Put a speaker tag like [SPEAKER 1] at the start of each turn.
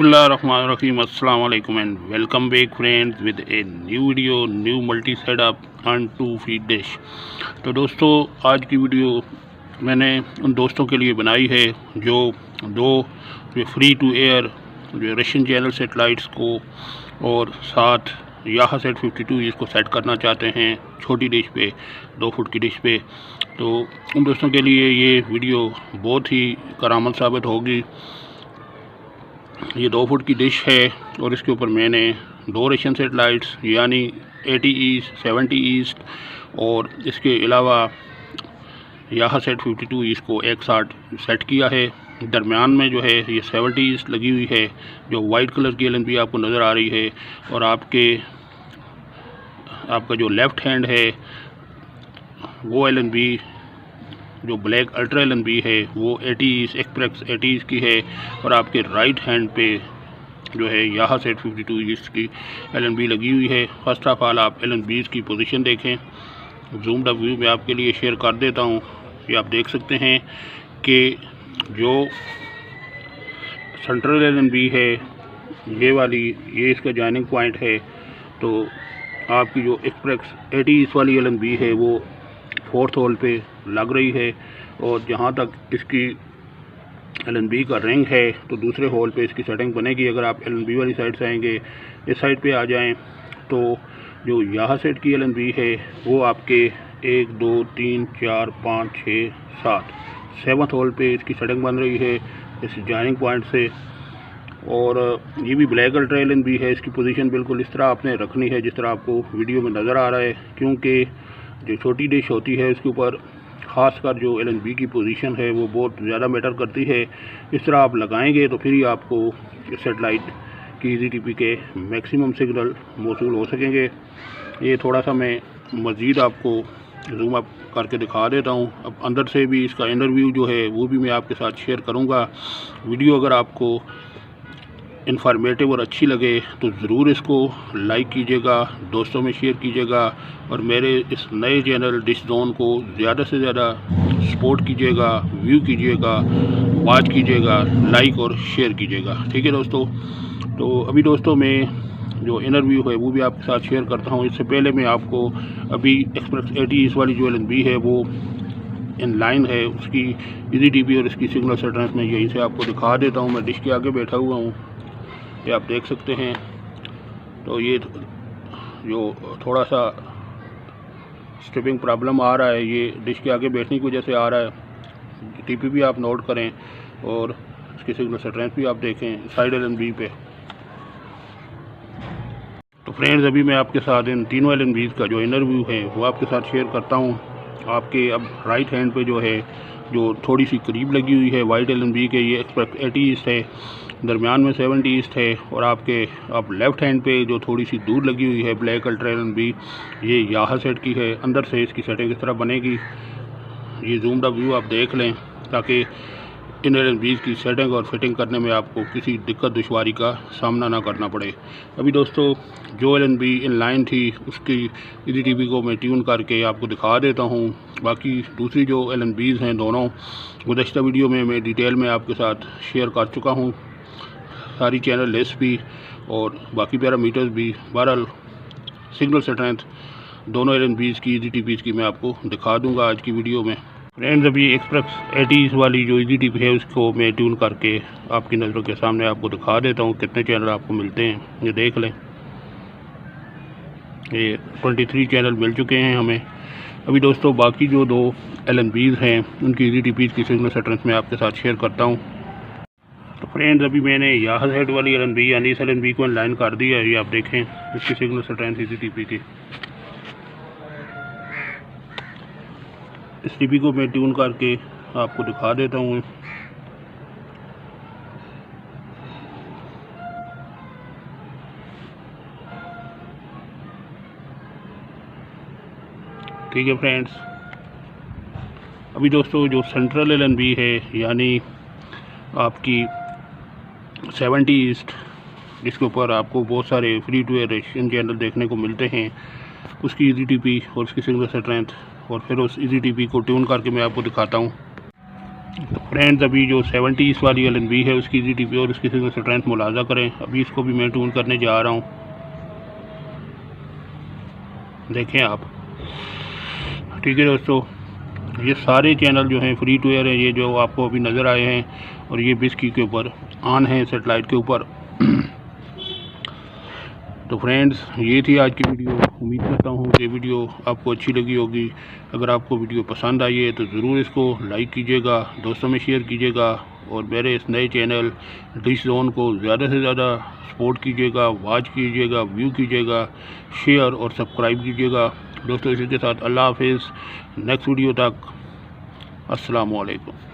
[SPEAKER 1] बिस्मिल्लाहिर्रहमानिर्रहीम अस्सलाम वालेकुम and welcome back friends with a new video new multi setup and two feed dish. तो दोस्तों, आज की वीडियो मैंने उन दोस्तों के लिए बनाई है जो फ्री टू एयर जो रशियन चैनल सेटेलाइट्स को और साथ याहा सेट 52 इसको सेट करना चाहते हैं छोटी डिश पे, 2 फुट की डिश पे। तो उन दोस्तों के लिए ये वीडियो बहुत ही करामत साबित होगी। ये 2 फुट की डिश है और इसके ऊपर मैंने 2 रशियन सेटेलाइट्स यानी 80 ईस्ट 70 ईस्ट और इसके अलावा याहा सेट 52 इसको एक साथ सेट किया है। दरमियान में जो है ये 70 ईस्ट लगी हुई है जो वाइट कलर की LNB आपको नज़र आ रही है, और आपका जो लेफ़्ट हैंड है वो LNB जो ब्लैक अल्ट्रा LNB है वो 80 एक्सप्रेस 80 की है, और आपके राइट हैंड पे जो है याहा सेट 52 इसकी LNB लगी हुई है। फर्स्ट ऑफ ऑल आप LNBs की पोजीशन देखें, जूम्ड अप व्यू में आपके लिए शेयर कर देता हूँ। ये आप देख सकते हैं कि जो सेंट्रल LNB है ये वाली, ये इसका जॉइनिंग पॉइंट है। तो आपकी जो एक्सप्रेस 80 वाली LNB है वो 4th होल पे लग रही है, और जहाँ तक इसकी LNB का रिंग है तो दूसरे होल पे इसकी सेटिंग बनेगी। अगर आप LNB वाली साइड से आएंगे, इस साइड पे आ जाएं, तो जो याहा सेट की LNB है वो आपके 1 2 3 4 5 6 7 होल पे इसकी सेटिंग बन रही है इस जॉइनिंग पॉइंट से। और ये भी ब्लैक अल्ट्रा LNB है। इसकी पोजीशन बिल्कुल इस तरह आपने रखनी है जिस तरह आपको वीडियो में नज़र आ रहा है, क्योंकि जो छोटी डिश होती है उसके ऊपर ख़ासकर जो LNB की पोजीशन है वो बहुत ज़्यादा मैटर करती है। इस तरह आप लगाएंगे तो फिर ही आपको सेटेलाइट की EZTP के मैक्सिमम सिग्नल मौसूल हो सकेंगे। ये थोड़ा सा मैं मज़ीद आपको जूम अप करके दिखा देता हूँ। अब अंदर से भी इसका इनर व्यू जो है वो भी मैं आपके साथ शेयर करूँगा। वीडियो अगर आपको इन्फॉर्मेटिव और अच्छी लगे तो ज़रूर इसको लाइक कीजिएगा, दोस्तों में शेयर कीजिएगा, और मेरे इस नए चैनल डिश जोन को ज़्यादा से ज़्यादा सपोर्ट कीजिएगा, व्यू कीजिएगा, वॉच कीजिएगा, लाइक और शेयर कीजिएगा। ठीक है दोस्तों। तो अभी दोस्तों मैं जो इनर व्यू है वो भी आपके साथ शेयर करता हूँ। इससे पहले मैं आपको अभी एक्सप्रेस 80 इस वाली जो LNB है वो इन लाइन है, उसकी EZTP और इसकी सिग्नल सेटेंस में यहीं से आपको दिखा देता हूँ। मैं डिश के आगे बैठा हुआ हूँ, ये आप देख सकते हैं। तो ये जो थोड़ा सा स्ट्रिपिंग प्रॉब्लम आ रहा है ये डिश के आगे बैठने की वजह से आ रहा है। TP भी आप नोट करें और इसकी सिग्नल स्ट्रेंथ भी आप देखें साइड LNB पे। तो फ्रेंड्स, अभी मैं आपके साथ इन तीनों LNBs का जो इनर व्यू है वो आपके साथ शेयर करता हूँ। आपके अब राइट हैंड पे जो है जो थोड़ी सी करीब लगी हुई है वाइट LNB के, ये एक्सप्रेस 80 ईस्ट है, दरमियान में 70 ईस्ट है, और आपके अब लेफ़्ट हैंड पे जो थोड़ी सी दूर लगी हुई है ब्लैक अल्ट्रा LNB ये याहा सेट की है। अंदर से इसकी सेटिंग किस तरह बनेगी ये जूम्ड अप व्यू आप देख लें, ताकि इन LNBs की सेटिंग और फिटिंग करने में आपको किसी दिक्कत दुश्वारी का सामना ना करना पड़े। अभी दोस्तों जो LNB इन लाइन थी उसकी EZTP को मैं ट्यून करके आपको दिखा देता हूँ। बाकी दूसरी जो LNBs हैं दोनों गुज़श्ता वीडियो में मैं डिटेल में आपके साथ शेयर कर चुका हूँ, सारी चैनल लिस्ट भी और बाकी पैरामीटर्स भी। बहरहाल सिग्नल स्ट्रेंथ दोनों LNBs की EZTPs की मैं आपको दिखा दूँगा आज की वीडियो में। फ्रेंड्स, अभी एक्सप्रेस 80 वाली जो EZTP है उसको मैं ट्यून करके आपकी नज़रों के सामने आपको दिखा देता हूँ कितने चैनल आपको मिलते हैं। ये देख लें, ये 23 चैनल मिल चुके हैं हमें। अभी दोस्तों बाकी जो 2 LNBs हैं उनकी EZTPs की सिग्नल स्ट्रेंथ मैं आपके साथ शेयर करता हूँ। तो फ्रेंड्स, अभी मैंने याहा सेट वाली LNB यानी इस LNB को लाइन कर दिया है। ये आप देखें इसकी सिग्नल स्ट्रेंथ EZTP की। इस TP को मैं ट्यून करके आपको दिखा देता हूँ। ठीक है फ्रेंड्स। अभी दोस्तों जो सेंट्रल LNB है यानी आपकी 70 ईस्ट, जिसके ऊपर आपको बहुत सारे free to air Russian channel देखने को मिलते हैं, उसकी EZTP और उसकी सिग्नल स्ट्रेंथ, और फिर उस EZTP को ट्यून करके मैं आपको दिखाता हूँ। फ्रेंड्स अभी जो 70 वाली LNB है उसकी GTP और उसकी सिग्नल स्ट्रेंथ मुलाजा करें। अभी इसको भी मैं ट्यून करने जा रहा हूँ, देखें आप। ठीक है दोस्तों, ये सारे चैनल जो हैं फ्री टू एयर हैं, ये जो आपको अभी नज़र आए हैं, और ये बिस्की के ऊपर ऑन है सेटेलाइट के ऊपर। तो फ्रेंड्स ये थी आज की वीडियो। उम्मीद करता हूँ कि वीडियो आपको अच्छी लगी होगी। अगर आपको वीडियो पसंद आई है तो ज़रूर इसको लाइक कीजिएगा, दोस्तों में शेयर कीजिएगा, और मेरे इस नए चैनल डिश जोन को ज़्यादा से ज़्यादा सपोर्ट कीजिएगा, वॉच कीजिएगा, व्यू कीजिएगा, शेयर और सब्सक्राइब कीजिएगा। दोस्तों इसी के साथ अल्लाह हाफिज़, नेक्स्ट वीडियो तक अस्सलामु अलैकुम।